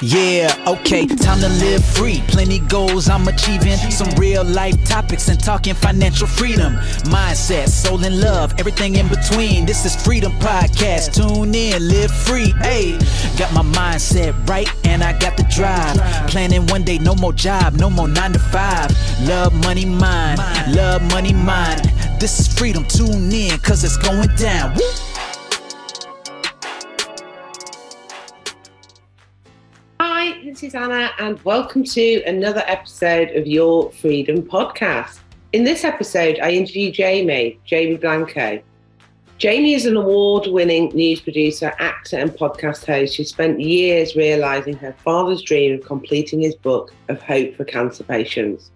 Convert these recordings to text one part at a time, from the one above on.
Yeah, okay, time to live free. Plenty goals I'm achieving. Some real life topics and talking financial freedom. Mindset, soul and love, everything in between. This is Freedom Podcast. Tune in, live free. Hey, got my mindset right and I got the drive. Planning one day, no more job, no more 9 to 5. Love, money, mine. Love, money, mine. This is freedom. Tune in, cause it's going down. Woo! Hi, this is Anna, and welcome to another episode of Your Freedom Podcast. In this episode, I interview Jamie Blanco. Jamie is an award-winning news producer, actor, and podcast host who spent years realising her father's dream of completing his book of hope for cancer patients.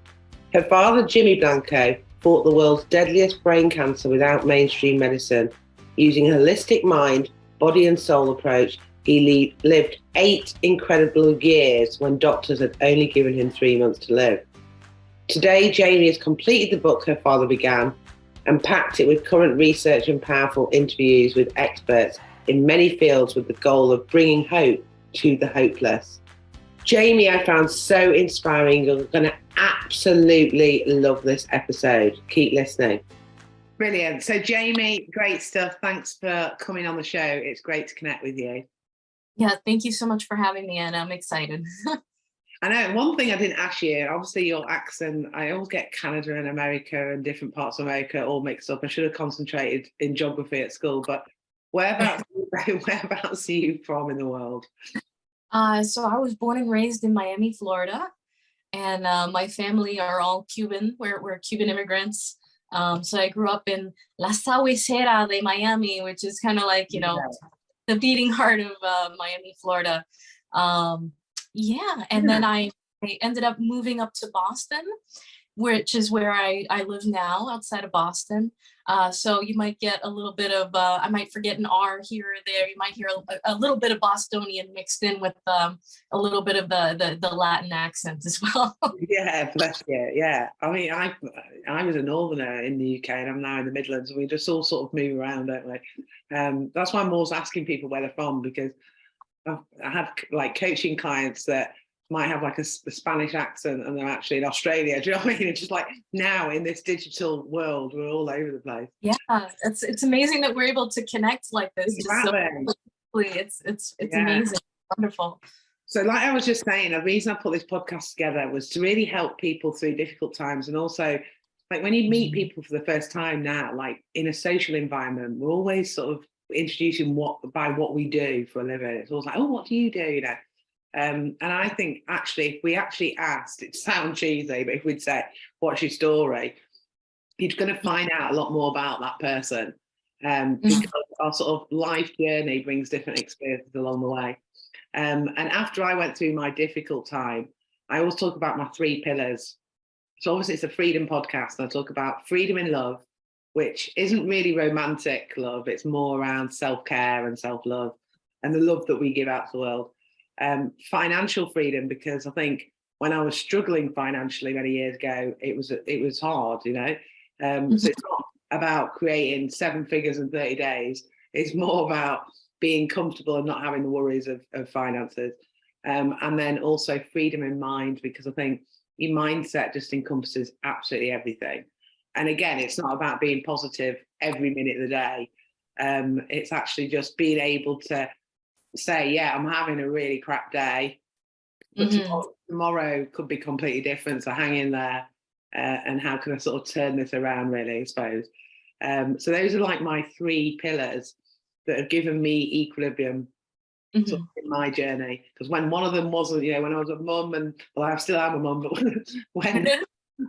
Her father, Jimmy Blanco, fought the world's deadliest brain cancer without mainstream medicine. Using a holistic mind, body and soul approach, he lived 8 incredible years when doctors had only given him 3 months to live. Today, Jamie has completed the book her father began and packed it with current research and powerful interviews with experts in many fields with the goal of bringing hope to the hopeless. Jamie, I found so inspiring. You're going to absolutely love this episode. Keep listening. Brilliant. So Jamie, great stuff. Thanks for coming on the show. It's great to connect with you. Yeah, thank you so much for having me, and I'm excited. I know, one thing I didn't ask you, obviously your accent, I always get Canada and America and different parts of America all mixed up. I should have concentrated in geography at school, but whereabouts are you from in the world? So I was born and raised in Miami, Florida, and my family are all Cuban. We're Cuban immigrants. So I grew up in La Sahuicera de Miami, which is kind of like, the beating heart of Miami, Florida. And then I ended up moving up to Boston, which is where I live now, outside of Boston. So you might get a little bit of, I might forget an R here or there. You might hear a little bit of Bostonian mixed in with a little bit of the Latin accent as well. Yeah, bless you. Yeah. I mean, I was a northerner in the UK and I'm now in the Midlands, and we just all sort of move around, don't we? That's why I'm always asking people where they're from, because I had like coaching clients that might have like a Spanish accent and they're actually in Australia. Do you know what I mean? It's just like now in this digital world, we're all over the place. Yeah, it's amazing that we're able to connect like this. Exactly. Just so quickly. It's amazing, wonderful. So like I was just saying, the reason I put this podcast together was to really help people through difficult times. And also, like when you meet people for the first time now, like in a social environment, we're always sort of introducing what we do for a living. It's always like, oh, what do you do? And I think actually, if we actually asked, it sounds cheesy, but if we'd say, what's your story? You're going to find out a lot more about that person, because our sort of life journey brings different experiences along the way. And after I went through my difficult time, I always talk about my 3 pillars. So obviously it's a freedom podcast, and I talk about freedom in love, which isn't really romantic love. It's more around self-care and self-love and the love that we give out to the world. Financial freedom, because I think when I was struggling financially many years ago, it was hard, So it's not about creating 7 figures in 30 days. It's more about being comfortable and not having the worries of finances. And then also freedom in mind, because I think your mindset just encompasses absolutely everything. And again, it's not about being positive every minute of the day. It's actually just being able to say, yeah, I'm having a really crap day, but tomorrow could be completely different. So hang in there. And how can I sort of turn this around, really, I suppose. So those are like my 3 pillars that have given me equilibrium sort of in my journey. Because when one of them wasn't, when I was a mum, and well, I still am a mum, but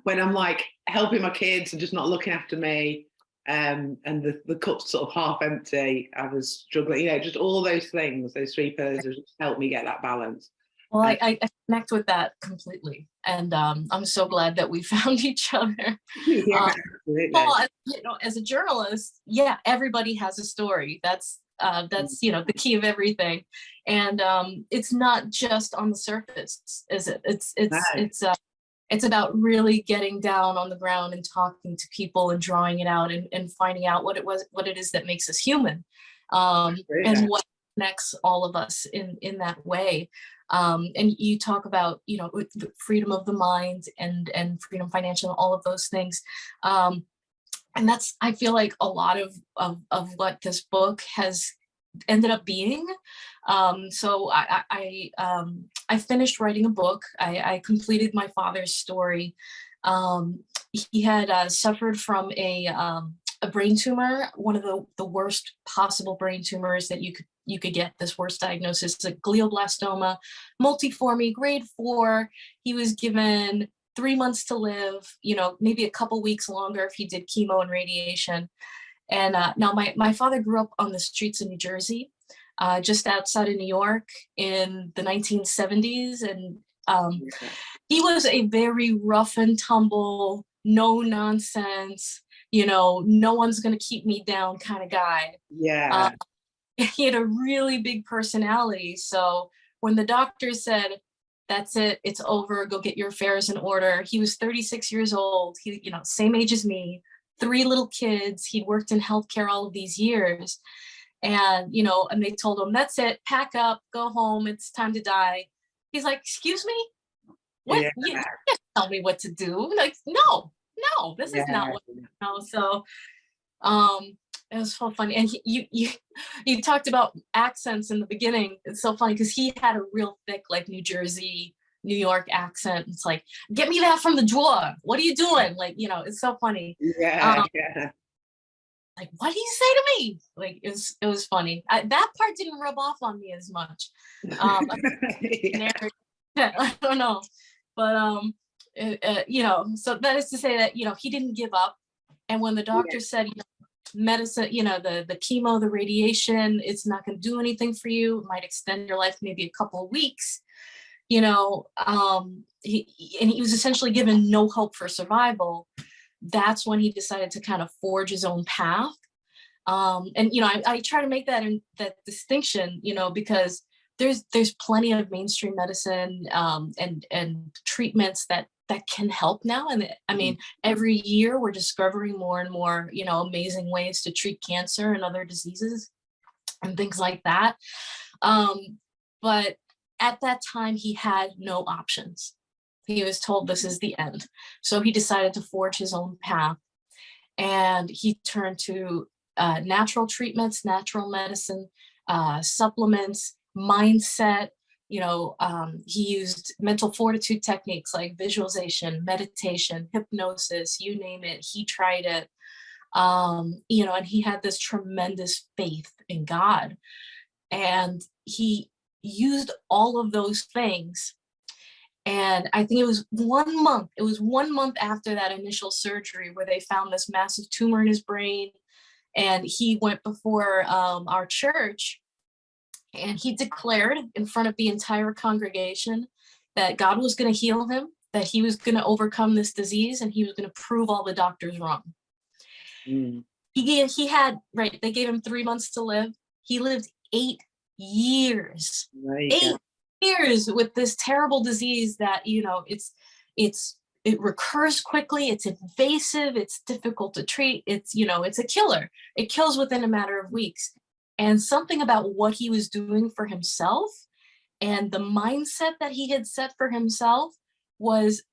when I'm like helping my kids and just not looking after me, and the cup's sort of half empty, I was struggling, just all those things, those 3 pillars have just helped me get that balance. Well, I connect with that completely, and I'm so glad that we found each other. Yeah, well, as a journalist, yeah, everybody has a story. That's the key of everything, and it's not just on the surface, is it? It's about really getting down on the ground and talking to people and drawing it out and finding out what it is that makes us human, and what connects all of us in that way. And you talk about, you know, the freedom of the mind and freedom financial, all of those things. And that's, I feel like, a lot of what this book has ended up being. So I finished writing a book. I completed my father's story. He had suffered from a brain tumor, one of the worst possible brain tumors that you could get. This worst diagnosis is a glioblastoma, multiforme, grade 4. He was given 3 months to live, you know, maybe a couple weeks longer if he did chemo and radiation. And now my father grew up on the streets of New Jersey, just outside of New York in the 1970s. And he was a very rough and tumble, no nonsense, you know, no one's going to keep me down kind of guy. Yeah. He had a really big personality. So when the doctor said, that's it, it's over, go get your affairs in order, he was 36 years old. He, you know, same age as me, 3 little kids. He'd worked in healthcare all of these years. And, you know, and they told him, that's it, pack up, go home, it's time to die. He's like, excuse me? What? Yeah. You can't tell me what to do. Like, no, this is not what, you know. So it was so funny. And you talked about accents in the beginning. It's so funny because he had a real thick, like, New Jersey, New York accent. It's like, get me that from the drawer. What are you doing? Like, you know, it's so funny. Yeah. Like, what do you say to me? Like, it was funny. That part didn't rub off on me as much. Yeah. I don't know, but you know, so that is to say that, you know, he didn't give up. And when the doctor said, you know, medicine, you know, the chemo, the radiation, it's not going to do anything for you, it might extend your life maybe a couple of weeks, you know, he was essentially given no hope for survival. That's when he decided to kind of forge his own path. And, you know, I try to make that distinction, you know, because there's plenty of mainstream medicine and treatments that can help now. And I mean, every year we're discovering more and more, you know, amazing ways to treat cancer and other diseases and things like that. But at that time, he had no options. He was told this is the end. So he decided to forge his own path. And he turned to natural treatments, natural medicine, supplements, mindset. You know, he used mental fortitude techniques like visualization, meditation, hypnosis, you name it, he tried it. You know, and he had this tremendous faith in God. And he used all of those things. And I think it was 1 month. It was 1 month after that initial surgery where they found this massive tumor in his brain. And he went before our church, and he declared in front of the entire congregation that God was going to heal him, that he was going to overcome this disease, and he was going to prove all the doctors wrong. He had, right, they gave him 3 months to live. He lived 8 years. 8 years with this terrible disease that, you know, it recurs quickly, it's invasive, it's difficult to treat, it's, you know, it's a killer. It kills within a matter of weeks. And something about what he was doing for himself and the mindset that he had set for himself was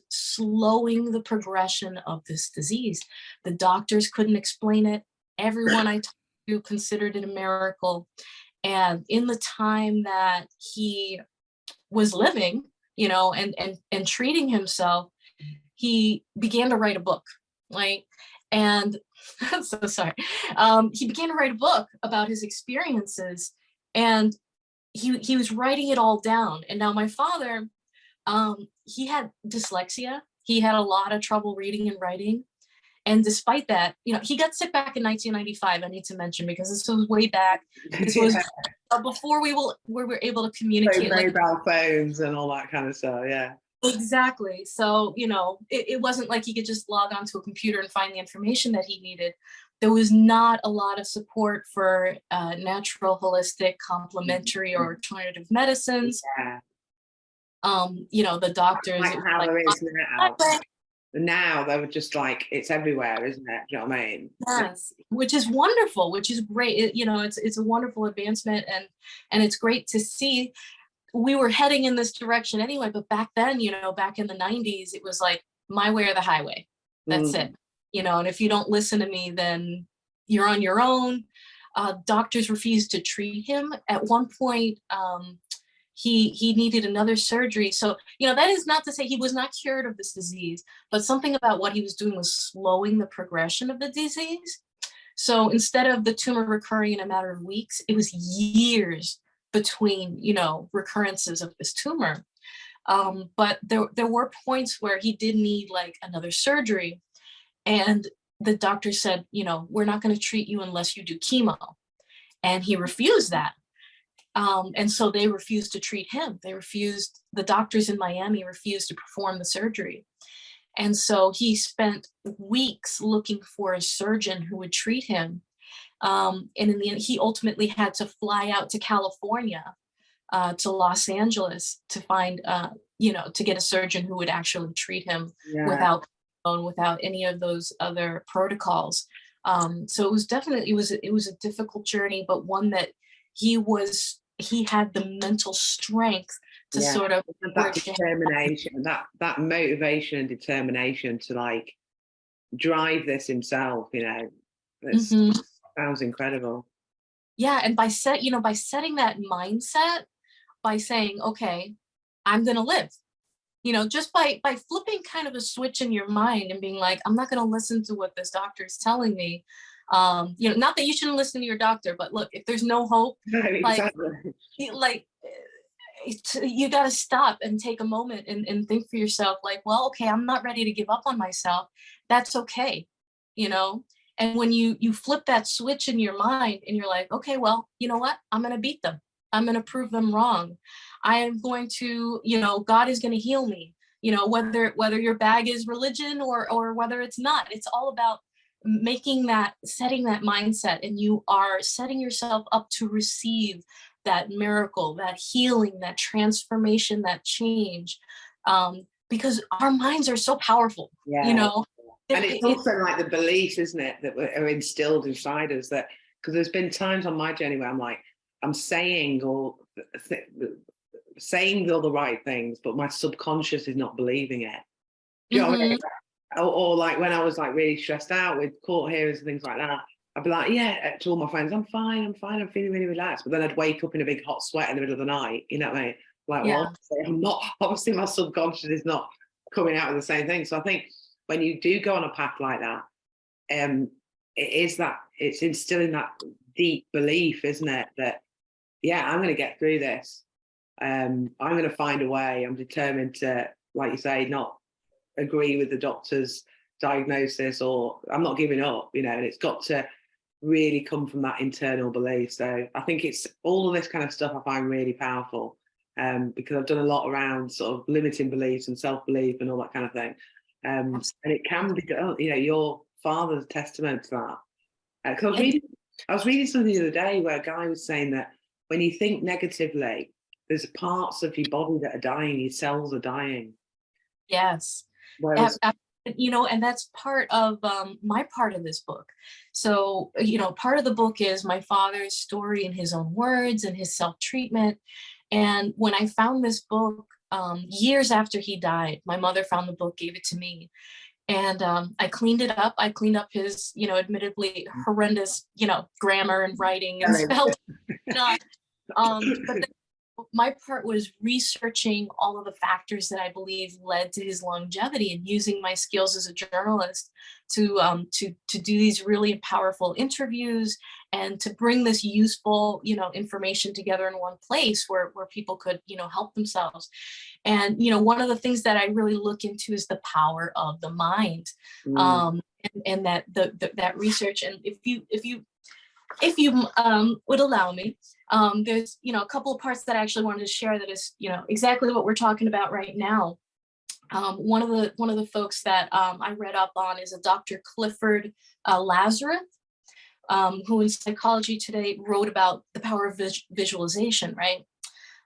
slowing the progression of this disease. The doctors couldn't explain it. Everyone I talked to considered it a miracle. And in the time that he was living, you know, and treating himself, he began to write a book, right? And I'm so sorry. He began to write a book about his experiences, and he was writing it all down. And now my father, he had dyslexia. He had a lot of trouble reading and writing. And despite that, you know, he got sick back in 1995, I need to mention, because this was way back. This was before we were able to communicate. Like mobile phones and all that kind of stuff, yeah. Exactly. So, you know, it wasn't like he could just log onto a computer and find the information that he needed. There was not a lot of support for natural, holistic, complementary, or alternative medicines. Yeah. You know, the doctors, like how there is now. And now they were just like, it's everywhere, isn't it? Do you know what I mean? Yes, which is wonderful, which is great. It's a wonderful advancement, and it's great to see. We were heading in this direction anyway, but back then, back in the 90s, it was like my way or the highway. That's Mm. it. And if you don't listen to me, then you're on your own. Doctors refused to treat him. At one point, he needed another surgery. So, that is not to say he was not cured of this disease, but something about what he was doing was slowing the progression of the disease. So instead of the tumor recurring in a matter of weeks, it was years between, recurrences of this tumor. But there were points where he did need like another surgery. And the doctor said, we're not going to treat you unless you do chemo. And he refused that. And so they refused to treat him. The doctors in Miami refused to perform the surgery. And so he spent weeks looking for a surgeon who would treat him. And in the end, he ultimately had to fly out to California, to Los Angeles to find, to get a surgeon who would actually treat him without any of those other protocols. So it was definitely, it was a difficult journey, but one that he had the mental strength to sort of that determination, that motivation and determination to like drive this himself, sounds incredible. Yeah, and by setting that mindset, by saying, okay, I'm gonna live, just by flipping kind of a switch in your mind and being like, I'm not gonna listen to what this doctor is telling me. Not that you shouldn't listen to your doctor, but look, if there's no hope, No, exactly. You got to stop and take a moment and think for yourself, like, well, okay, I'm not ready to give up on myself. That's okay. And when you flip that switch in your mind and you're like, okay, well, you know what? I'm going to beat them. I'm going to prove them wrong. I am going to, God is going to heal me, whether your bag is religion or whether it's not. It's all about setting that mindset, and you are setting yourself up to receive that miracle, that healing, that transformation, that change, because our minds are so powerful. And it's also like the beliefs, isn't it, that are instilled inside us, that because there's been times on my journey where I'm like, I'm saying all the right things, but my subconscious is not believing it. Do you know what I mean? Or like when I was like really stressed out with court hearings and things like that, I'd be like, to all my friends, I'm fine, I'm feeling really relaxed. But then I'd wake up in a big hot sweat in the middle of the night, you know what I mean? Like, well, I'm not, obviously my subconscious is not coming out with the same thing. So I think when you do go on a path like that, it's instilling that deep belief, isn't it? That, I'm going to get through this. I'm going to find a way. I'm determined to, like you say, not agree with the doctor's diagnosis, or I'm not giving up, and it's got to really come from that internal belief. So I think it's all of this kind of stuff I find really powerful, because I've done a lot around sort of limiting beliefs and self-belief and all that kind of thing. And it can be, your father's testament to that. Because I was reading something the other day where a guy was saying that when you think negatively, there's parts of your body that are dying, your cells are dying. Yes. Whereas, and that's part of my part of this book. So, part of the book is my father's story in his own words and his self-treatment. And when I found this book years after he died, my mother found the book, gave it to me. And I cleaned it up. I cleaned up his, admittedly horrendous, grammar and writing and spelling. But then my part was researching all of the factors that I believe led to his longevity, and using my skills as a journalist to do these really powerful interviews and to bring this useful, information together in one place where people could, help themselves. And, one of the things that I really look into is the power of the mind, and that that research. And if you would allow me, there's, a couple of parts that I actually wanted to share that is, exactly what we're talking about right now. One of the folks that I read up on is a Dr. Clifford Lazarus, who in Psychology Today wrote about the power of visualization, right?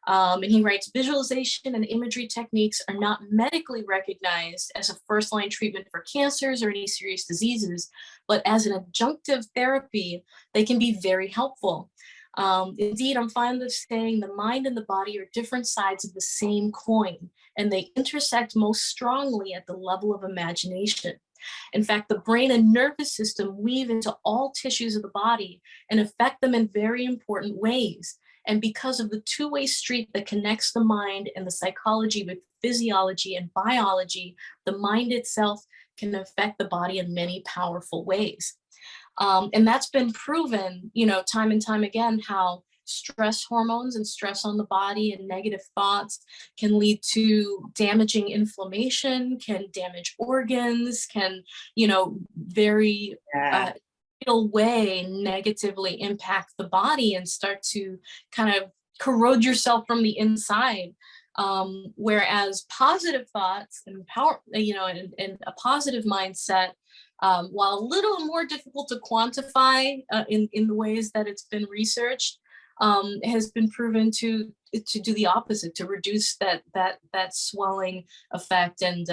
And he writes, visualization and imagery techniques are not medically recognized as a first-line treatment for cancers or any serious diseases, but as an adjunctive therapy, they can be very helpful. Indeed, I'm fond of saying the mind and the body are different sides of the same coin, and they intersect most strongly at the level of imagination. In fact, the brain and nervous system weave into all tissues of the body and affect them in very important ways. And because of the two-way street that connects the mind and the psychology with physiology and biology, the mind itself can affect the body in many powerful ways. And that's been proven, time and time again, how stress hormones and stress on the body and negative thoughts can lead to damaging inflammation, can damage organs, can, very real way negatively impact the body and start to kind of corrode yourself from the inside. Whereas positive thoughts and power, and a positive mindset, while a little more difficult to quantify in the ways that it's been researched, has been proven to do the opposite, to reduce that swelling effect and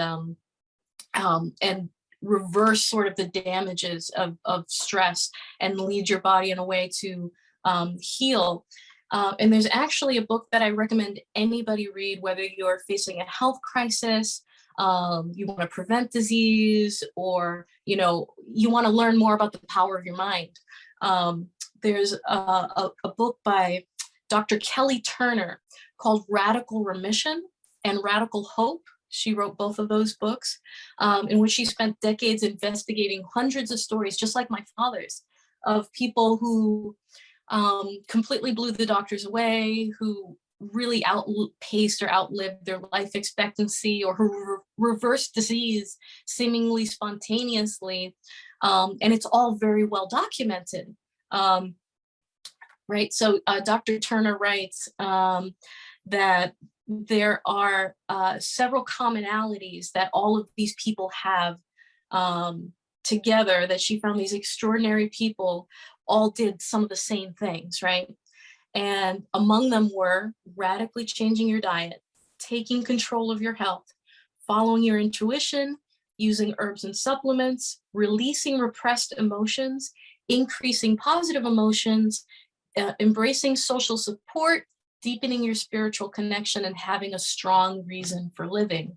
reverse sort of the damages of stress and lead your body in a way to heal. And there's actually a book that I recommend anybody read, whether you're facing a health crisis, you want to prevent disease, or you want to learn more about the power of your mind. There's a book by Dr. Kelly Turner called Radical Remission and Radical Hope. She wrote both of those books, in which she spent decades investigating hundreds of stories, just like my father's, of people who completely blew the doctors away, who really outpaced or outlived their life expectancy, or who reversed disease seemingly spontaneously. And it's all very well documented. Right. So Dr. Turner writes that there are several commonalities that all of these people have together, that she found these extraordinary people all did some of the same things, right? And among them were radically changing your diet, taking control of your health, following your intuition, using herbs and supplements, releasing repressed emotions, increasing positive emotions, embracing social support, deepening your spiritual connection, and having a strong reason for living.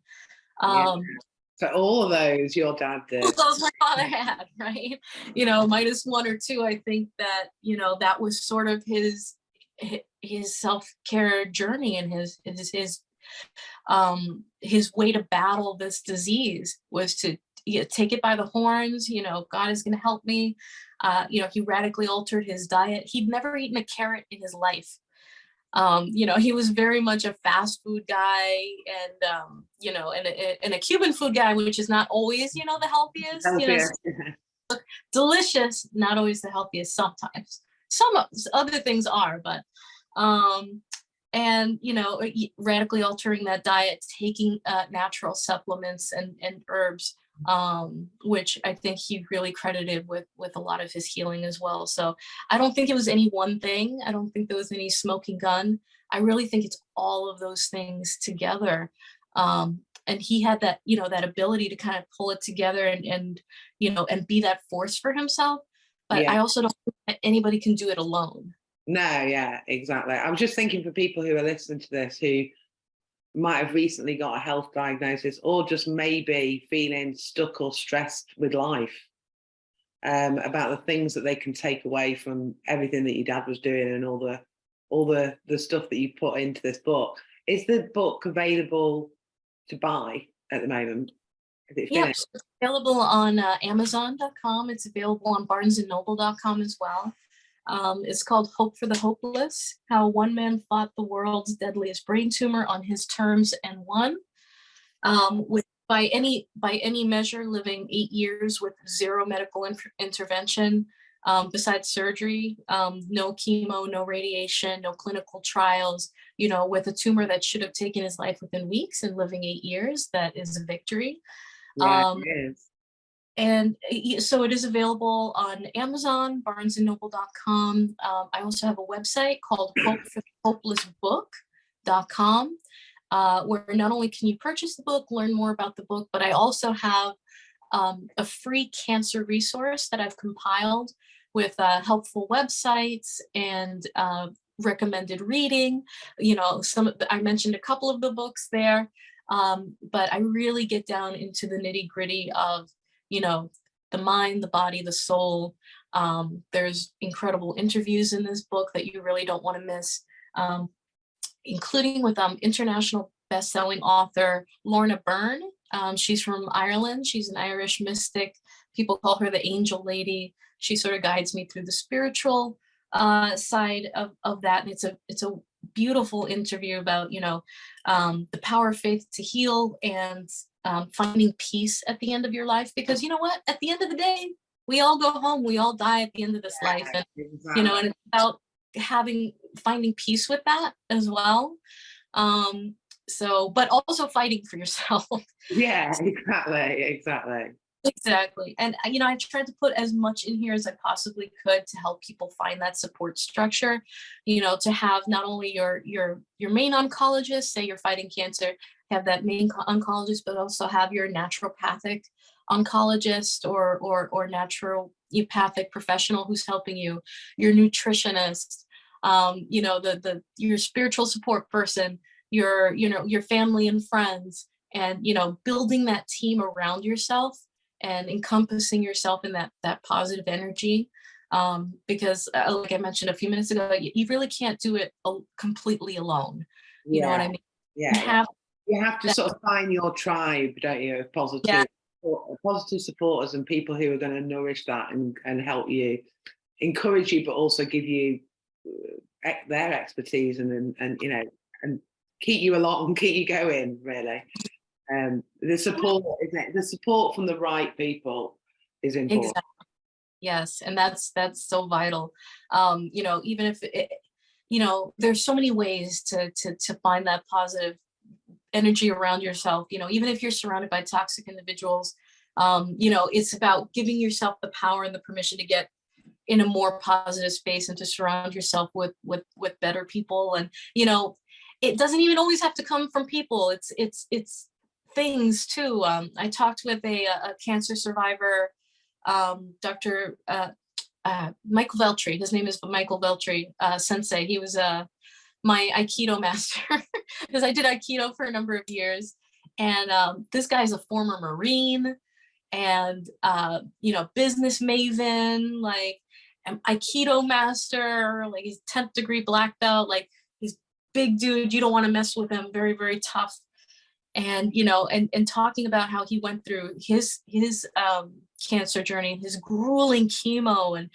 So all of those your dad did. Those my father had, right? Minus one or two, I think that, that was sort of his self-care journey, and his way to battle this disease was to take it by the horns. God is going to help me. He radically altered his diet. He'd never eaten a carrot in his life. He was very much a fast food guy, and a Cuban food guy, which is not always, the healthiest. Delicious, not always the healthiest sometimes. Some other things are, but radically altering that diet, taking natural supplements and herbs, which I think he really credited with a lot of his healing as well. So I don't think it was any one thing. I don't think there was any smoking gun. I really think it's all of those things together. And he had that, that ability to kind of pull it together and be that force for himself. But I also don't think that anybody can do it alone. No, yeah, exactly. I was just thinking for people who are listening to this, who might have recently got a health diagnosis, or just maybe feeling stuck or stressed with life, about the things that they can take away from everything that your dad was doing and all the stuff that you put into this book. Is the book available to buy at the moment? Is it finished? Yes, it's available on Amazon.com. It's available on BarnesandNoble.com as well. It's called Hope for the Hopeless: How One Man Fought the World's Deadliest Brain Tumor on His Terms and Won. With by any measure, living 8 years with zero medical intervention, besides surgery, no chemo, no radiation, no clinical trials, with a tumor that should have taken his life within weeks, and living 8 years, that is a victory. Yeah, it is. And so it is available on Amazon, BarnesandNoble.com. I also have a website called Hope for the Hopeless Book, where not only can you purchase the book, learn more about the book, but I also have a free cancer resource that I've compiled with helpful websites and recommended reading. I mentioned a couple of the books there, but I really get down into the nitty gritty of, the mind, the body, the soul. There's incredible interviews in this book that you really don't want to miss, including with international best-selling author Lorna Byrne. She's from Ireland. She's an Irish mystic. People call her the angel lady. She sort of guides me through the spiritual side of that. And it's a beautiful interview about, the power of faith to heal and finding peace at the end of your life. Because you know what? At the end of the day, we all go home. We all die at the end of this life. And, and it's about finding peace with that as well. But also fighting for yourself. Yeah, exactly. Exactly. And I tried to put as much in here as I possibly could to help people find that support structure, to have not only your main oncologist, say you're fighting cancer, have that main oncologist, but also have your naturopathic oncologist or naturopathic professional who's helping you, your nutritionist, your spiritual support person, your family and friends, and building that team around yourself and encompassing yourself in that positive energy, because like I mentioned a few minutes ago, you really can't do it completely alone. You know what I mean? Yeah, you have to sort of find your tribe, don't you, of positive supporters and people who are going to nourish that and help you, encourage you, but also give you their expertise and keep you along, keep you going, really. The support, isn't it? The support from the right people is important. Exactly. Yes, and that's so vital. Even if there's so many ways to find that positive energy around yourself. Even if you're surrounded by toxic individuals, it's about giving yourself the power and the permission to get in a more positive space and to surround yourself with better people. And it doesn't even always have to come from people. It's things too. I talked with a cancer survivor, Dr. Michael Veltri. His name is Michael Veltri, sensei. He was my Aikido master because I did Aikido for a number of years. And this guy's a former Marine and, business maven, like an Aikido master, like he's 10th degree black belt, like he's big dude. You don't want to mess with him. Very, very tough. And and talking about how he went through his cancer journey, his grueling chemo, and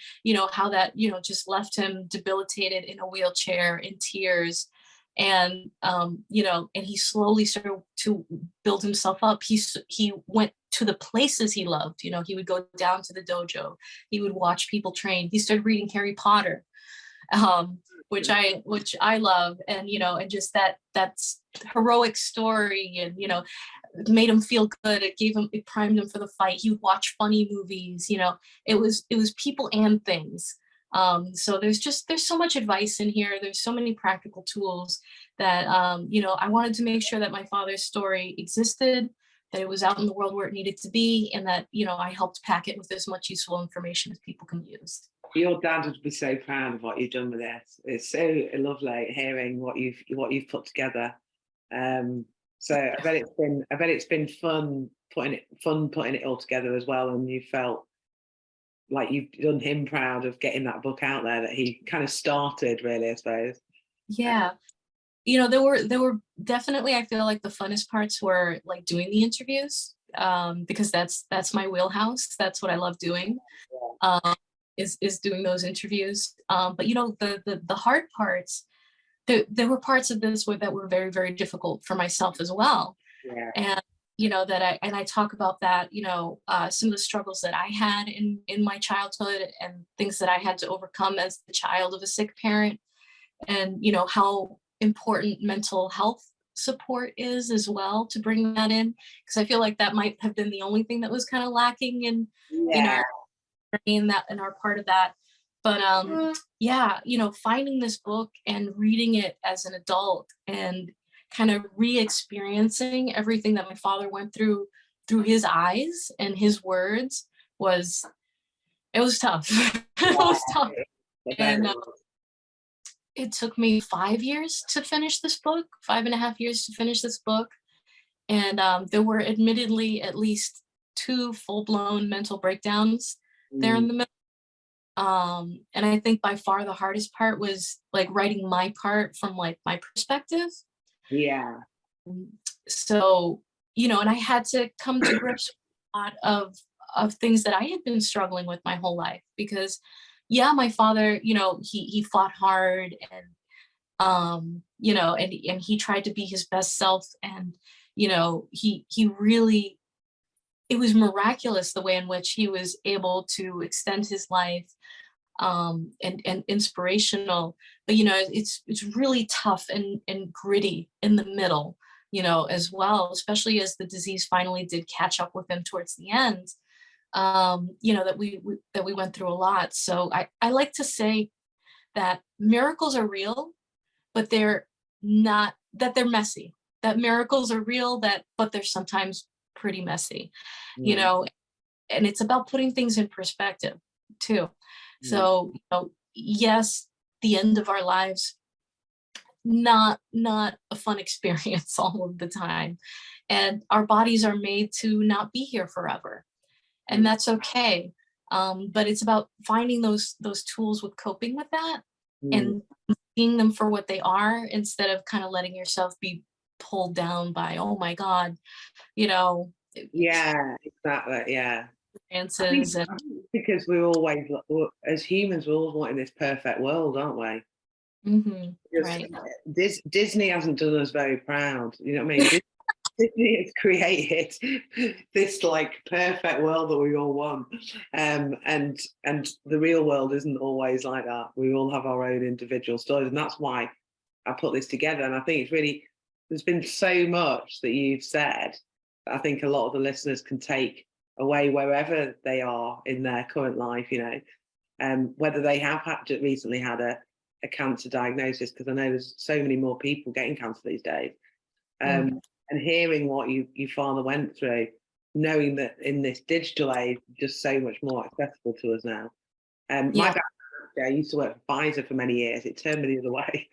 how that just left him debilitated in a wheelchair, in tears, and and he slowly started to build himself up. He went to the places he loved. He would go down to the dojo. He would watch people train. He started reading Harry Potter. Which I love, and and just that's heroic story, and made him feel good. It primed him for the fight. He would watch funny movies. It was people and things. So there's so much advice in here. There's so many practical tools that I wanted to make sure that my father's story existed, that it was out in the world where it needed to be, and that I helped pack it with as much useful information as people can use. Your dad would be so proud of what you've done with this. It's so lovely hearing what you've put together. So I bet it's been fun putting it all together as well. And you felt like you've done him proud of getting that book out there that he kind of started, really, I suppose. Yeah. There were definitely, I feel like the funnest parts were like doing the interviews, because that's my wheelhouse. That's what I love doing. Is doing those interviews. But the hard parts, there were parts of this that were very, very difficult for myself as well. Yeah. And I talk about that, some of the struggles that I had in my childhood and things that I had to overcome as the child of a sick parent, and how important mental health support is as well, to bring that in, because I feel like that might have been the only thing that was kind of lacking in our part of that. But yeah, finding this book and reading it as an adult and kind of re-experiencing everything that my father went through his eyes and his words was it was tough. It was tough. And it took me 5 years to finish this book, 5.5 years to finish this book. And there were admittedly at least 2 full-blown mental breakdowns there in the middle. And I think by far the hardest part was like writing my part from like my perspective. Yeah. So, and I had to come to grips with a lot of things that I had been struggling with my whole life because yeah, my father, he fought hard and and he tried to be his best self and he really it was miraculous the way in which he was able to extend his life and inspirational, but it's really tough and gritty in the middle, as well, especially as the disease finally did catch up with him towards the end. That we went through a lot. So I like to say that miracles are real, but they're not that they're messy. That miracles are real, but they're sometimes pretty messy, and it's about putting things in perspective too. So, yes, the end of our lives, not a fun experience all of the time. And our bodies are made to not be here forever. And that's okay. But it's about finding those tools with coping with that and seeing them for what they are instead of kind of letting yourself be pulled down by, oh my God, Yeah, exactly. Yeah. experiences I and think because as humans, we're always wanting this perfect world, aren't we? Because right. Disney hasn't done us very proud. You know what I mean? Disney has created this like perfect world that we all want, and the real world isn't always like that. We all have our own individual stories, and that's why I put this together. And I think it's really there's been so much that you've said that I think a lot of the listeners can take away wherever they are in their current life. Whether they have recently had a cancer diagnosis, because I know there's so many more people getting cancer these days. And hearing what your father went through, knowing that in this digital age, just so much more accessible to us now. My background, I used to work for Pfizer for many years. It turned me the other way.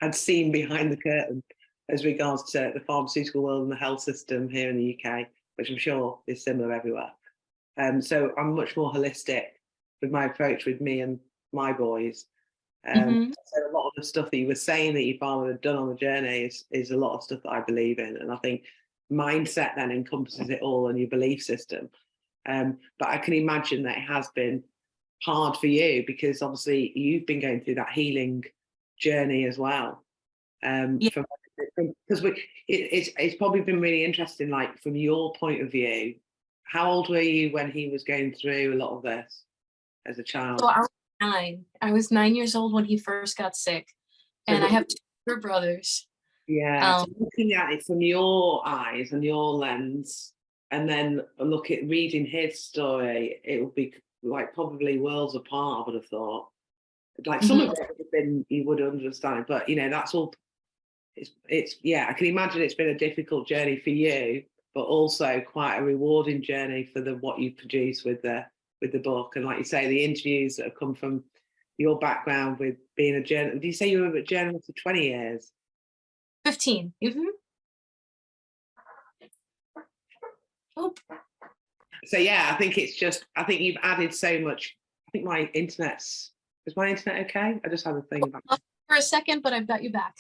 I'd seen behind the curtain as regards to the pharmaceutical world and the health system here in the UK, which I'm sure is similar everywhere. So I'm much more holistic with my approach with me and my boys. So a lot of the stuff that you were saying that your father had done on the journey is a lot of stuff that I believe in, and I think mindset then encompasses it all and your belief system. But I can imagine that it has been hard for you because obviously you've been going through that healing journey as well. Because it's probably been really interesting, like from your point of view. How old were you when he was going through a lot of this as a child? So I was 9 years old when he first got sick, and I have 2 older brothers. Yeah, so looking at it from your eyes and your lens, and then reading his story, it would be like probably worlds apart, I would have thought. Like some of it would have been, you would understand, but that's all. It's I can imagine it's been a difficult journey for you, but also quite a rewarding journey for what you produce with the book. And like you say, the interviews that have come from your background with being a journalist. Did you say you were a journalist for 20 years? 15. Oh. So I think I think you've added so much. I think is my internet okay? I just had a thing about for a second, but I've got you back.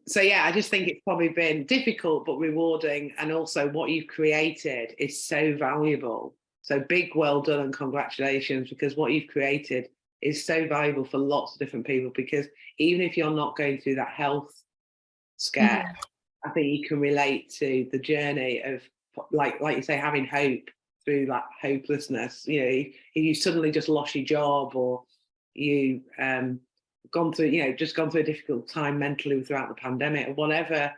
So I just think it's probably been difficult but rewarding, and also what you've created is so valuable. So big well done and congratulations, because what you've created is so valuable for lots of different people, because even if you're not going through that health scare, I think you can relate to the journey of like you say, having hope through that hopelessness. If you suddenly just lost your job, or you gone through a difficult time mentally throughout the pandemic, or whatever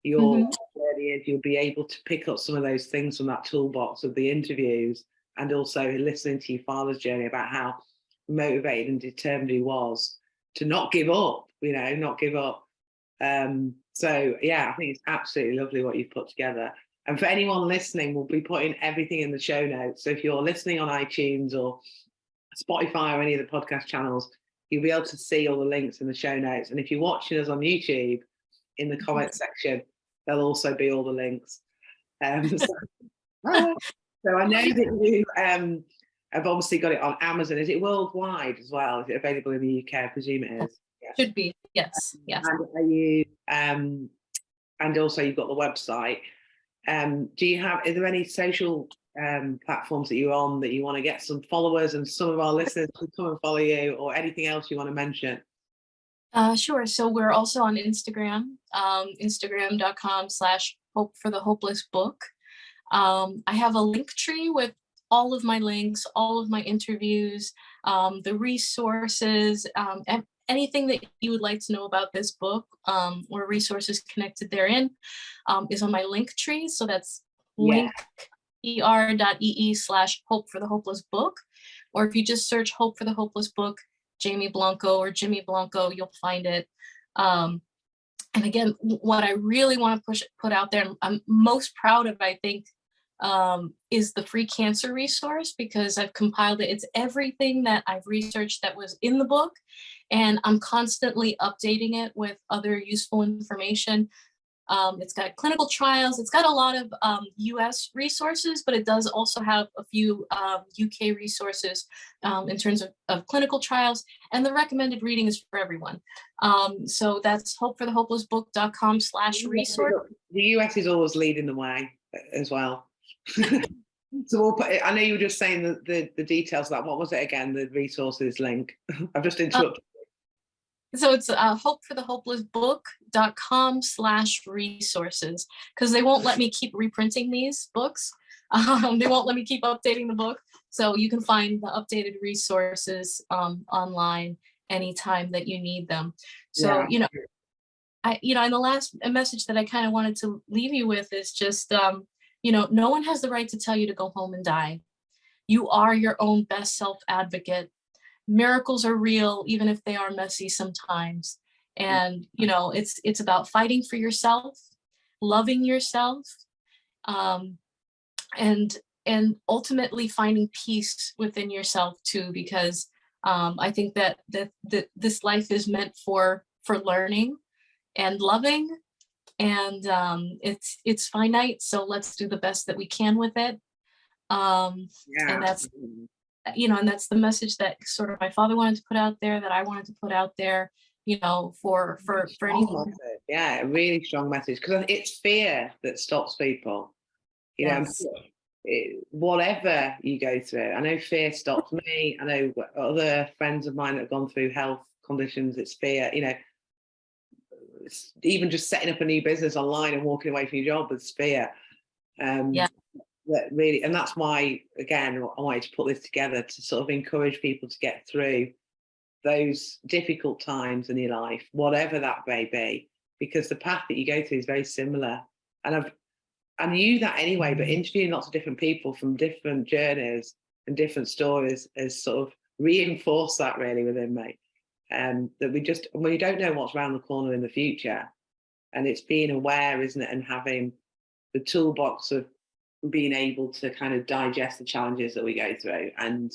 your journey is, you'll be able to pick up some of those things from that toolbox of the interviews, and also listening to your father's journey about how motivated and determined he was to not give up, not give up. So yeah, I think it's absolutely lovely what you've put together. And for anyone listening, we'll be putting everything in the show notes. So if you're listening on iTunes or Spotify or any of the podcast channels, you'll be able to see all the links in the show notes. And if you're watching us on YouTube, in the comment section, there'll also be all the links. So I know that you have obviously got it on Amazon. Is it worldwide as well? Is it available in the UK? I presume it is. Yeah. Should be, yes. And are you and also you've got the website. Is there any social platforms that you're on that you want to get some followers and some of our listeners to come and follow you, or anything else you want to mention? Sure. So we're also on Instagram, Instagram.com/hope for the hopeless book. I have a link tree with all of my links, all of my interviews, the resources, and anything that you would like to know about this book, or resources connected therein, is on my link tree. So that's linker.ee/hope for the hopeless book. Or if you just search Hope for the Hopeless Book, Jamie Blanco or Jimmy Blanco, you'll find it. And again, what I really want to put out there, and I'm most proud of, I think, is the free cancer resource, because I've compiled it. It's everything that I've researched that was in the book, and I'm constantly updating it with other useful information. It's got clinical trials. It's got a lot of US resources, but it does also have a few UK resources in terms of clinical trials, and the recommended reading is for everyone. So that's hopeforthehopelessbook.com/resource. The US is always leading the way as well. So we'll put it, I know you were just saying the details of that. What was it again, the resources link? I've just interrupted. So it's hopeforthehopelessbook.com/resources, because they won't let me keep reprinting these books. They won't let me keep updating the book. So you can find the updated resources online anytime that you need them. So, and the last message that I kind of wanted to leave you with is just, no one has the right to tell you to go home and die. You are your own best self advocate. Miracles are real, even if they are messy sometimes. And, it's about fighting for yourself, loving yourself, and ultimately finding peace within yourself too, because I think that this life is meant for learning and loving, and it's finite. So let's do the best that we can with it. And that's, and that's the message that sort of my father wanted to put out there, that I wanted to put out there, for anyone. Yeah, a really strong message, because it's fear that stops people. Yes. Whatever you go through, I know fear stops me. I know other friends of mine that have gone through health conditions, it's fear. It's even just setting up a new business online and walking away from your job is fear. That really, and that's why, again, I wanted to put this together to sort of encourage people to get through those difficult times in your life, whatever that may be, because the path that you go through is very similar. And I knew that anyway, but interviewing lots of different people from different journeys and different stories has sort of reinforced that really within me. That we don't know what's around the corner in the future, and it's being aware, isn't it, and having the toolbox of being able to kind of digest the challenges that we go through, and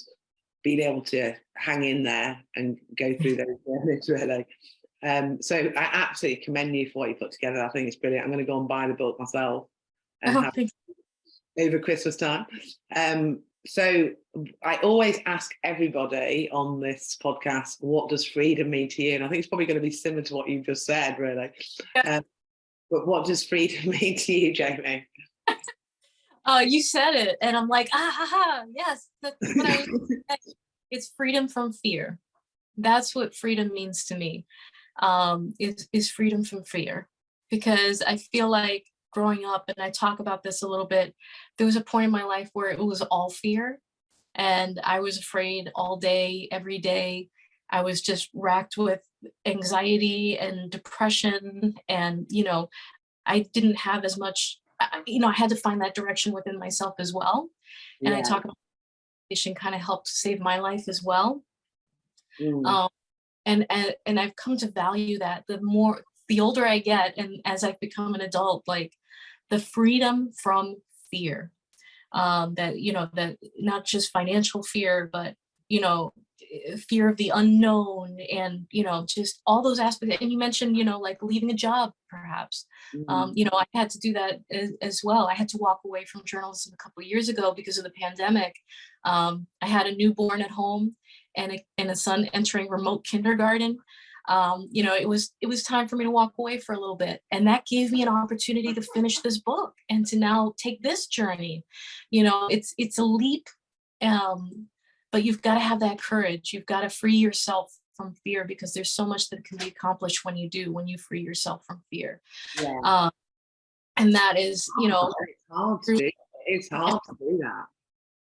being able to hang in there and go through those journeys really. So I absolutely commend you for what you put together. I think it's brilliant. I'm going to go and buy the book myself and have it over Christmas time. So I always ask everybody on this podcast, what does freedom mean to you? And I think it's probably going to be similar to what you've just said, really. But what does freedom mean to you, Jamie? You said it, and I'm like, yes, that's what I was saying. It's freedom from fear. That's what freedom means to me, is freedom from fear. Because I feel like growing up, and I talk about this a little bit, there was a point in my life where it was all fear, and I was afraid all day, every day. I was just racked with anxiety and depression, and, I didn't have as much, I had to find that direction within myself as well. And I talk about meditation kind of helped save my life as well. Mm. And I've come to value that the older I get, and as I've become an adult, like the freedom from fear, that, that not just financial fear, but, fear of the unknown, and, just all those aspects. And you mentioned, like leaving a job, perhaps. Mm. I had to do that as well. I had to walk away from journalism a couple of years ago because of the pandemic. I had a newborn at home, and a son entering remote kindergarten. It was time for me to walk away for a little bit, and that gave me an opportunity to finish this book and to now take this journey. It's a leap, but you've got to have that courage. You've got to free yourself from fear, because there's so much that can be accomplished when you free yourself from fear. Yeah. And that is, It's hard to do. It's hard to do that.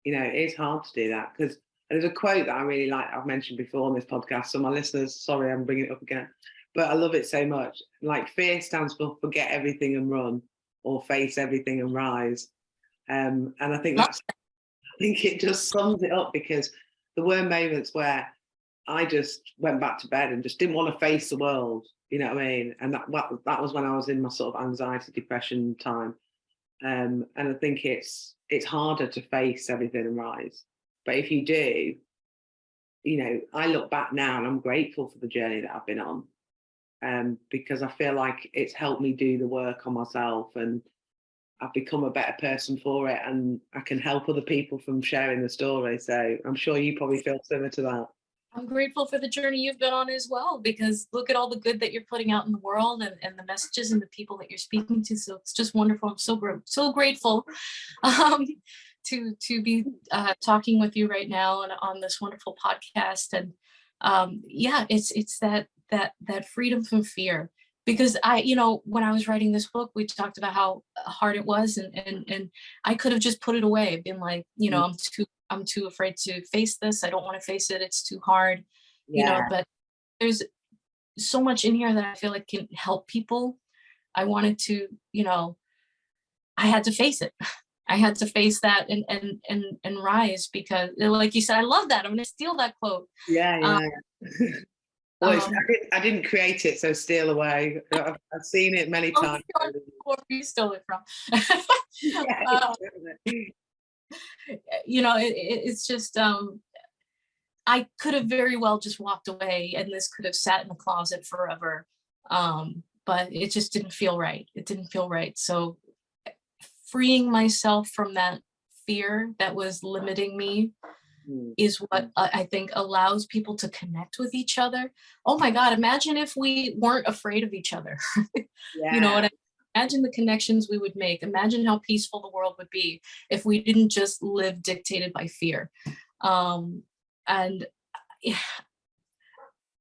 It's hard to do that, because there's a quote that I really like, I've mentioned before on this podcast. So my listeners, sorry, I'm bringing it up again, but I love it so much. Like, fear stands for forget everything and run, or face everything and rise. And I think it just sums it up, because there were moments where I just went back to bed and just didn't want to face the world. You know what I mean? And that was when I was in my sort of anxiety, depression time. And I think it's harder to face everything and rise. But if you do, I look back now and I'm grateful for the journey that I've been on, because I feel like it's helped me do the work on myself, and I've become a better person for it, and I can help other people from sharing the story. So I'm sure you probably feel similar to that. I'm grateful for the journey you've been on as well, because look at all the good that you're putting out in the world, and the messages and the people that you're speaking to. So it's just wonderful. I'm so grateful to be talking with you right now and on this wonderful podcast. And it's that freedom from fear. Because when I was writing this book, we talked about how hard it was, and I could have just put it away, been like, I'm too afraid to face this. I don't want to face it. It's too hard, but there's so much in here that I feel like can help people. I wanted to, I had to face it. I had to face that and rise, because like you said, I love that. I'm going to steal that quote. Yeah. Well, I didn't create it, so steal away. I've seen it many times. Where you stole it from. It's just, I could have very well just walked away, and this could have sat in the closet forever. But it just didn't feel right. It didn't feel right. So freeing myself from that fear that was limiting me is what I think allows people to connect with each other. Oh my God, imagine if we weren't afraid of each other. Yeah. Imagine the connections we would make. Imagine how peaceful the world would be if we didn't just live dictated by fear. And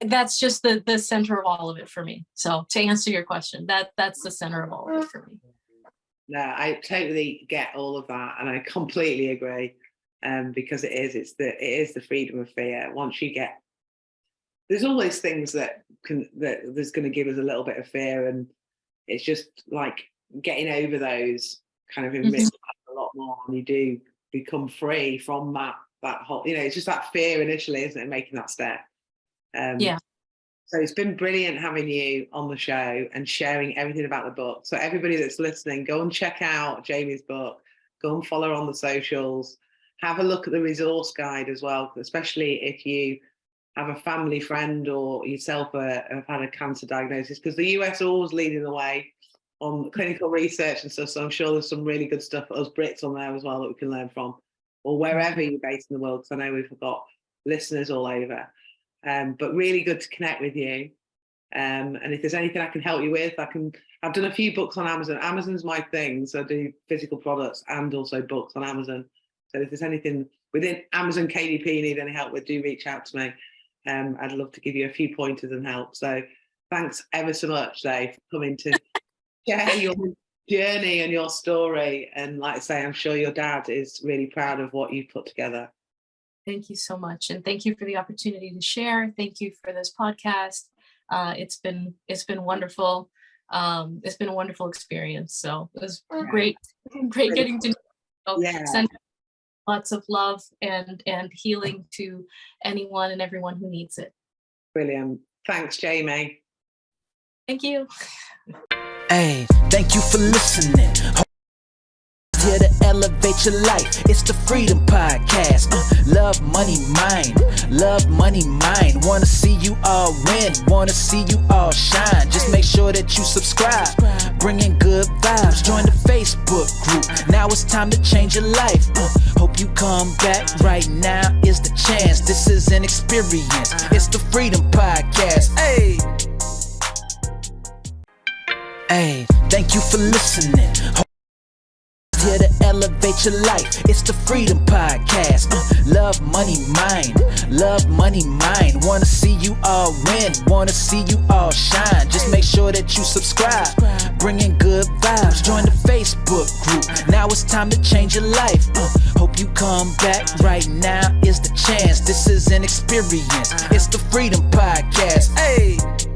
that's just the center of all of it for me. So to answer your question, that's the center of all of it for me. No, I totally get all of that, and I completely agree. Because it is the freedom of fear. Once you get, there's always things that there's going to give us a little bit of fear, and it's just like getting over those kind of enrich a lot more, and you do become free from that whole, it's just that fear initially, isn't it, making that step. So it's been brilliant having you on the show and sharing everything about the book. So everybody that's listening, go and check out Jamie's book, go and follow her on the socials. Have a look at the resource guide as well, especially if you have a family friend or yourself have had a cancer diagnosis, because the US are always leading the way on clinical research and stuff. So I'm sure there's some really good stuff for us Brits on there as well that we can learn from, or wherever you're based in the world, because I know we've got listeners all over. But really good to connect with you. And if there's anything I can help you with, I've done a few books on Amazon. Amazon's my thing. So I do physical products and also books on Amazon. So if there's anything within Amazon KDP you need any help with, do reach out to me. I'd love to give you a few pointers and help. So thanks ever so much, Dave, for coming to share your journey and your story. And like I say, I'm sure your dad is really proud of what you've put together. Thank you so much. And thank you for the opportunity to share. Thank you for this podcast. It's been wonderful. It's been a wonderful experience. So it was great getting to send lots of love and healing to anyone and everyone who needs it. Brilliant. Thanks, Jamie. Thank you. Hey, thank you for listening. Here to elevate your life. It's the Freedom Podcast. Love, money, mind. Love, money, mind. Wanna see you all win. Wanna see you all shine. Just make sure that you subscribe. Bringing good vibes. Join the Facebook group. Now it's time to change your life. Hope you come back. Right now is the chance. This is an experience. It's the Freedom Podcast. Hey. Hey, thank you for listening. Here to elevate your life. It's the Freedom Podcast. Love, money, mind. Love, money, mind. Wanna see you all win. Wanna see you all shine. Just make sure that you subscribe. Bringing good vibes. Join the Facebook group. Now it's time to change your life. Hope you come back. Right now is the chance. This is an experience. It's the Freedom Podcast. Hey.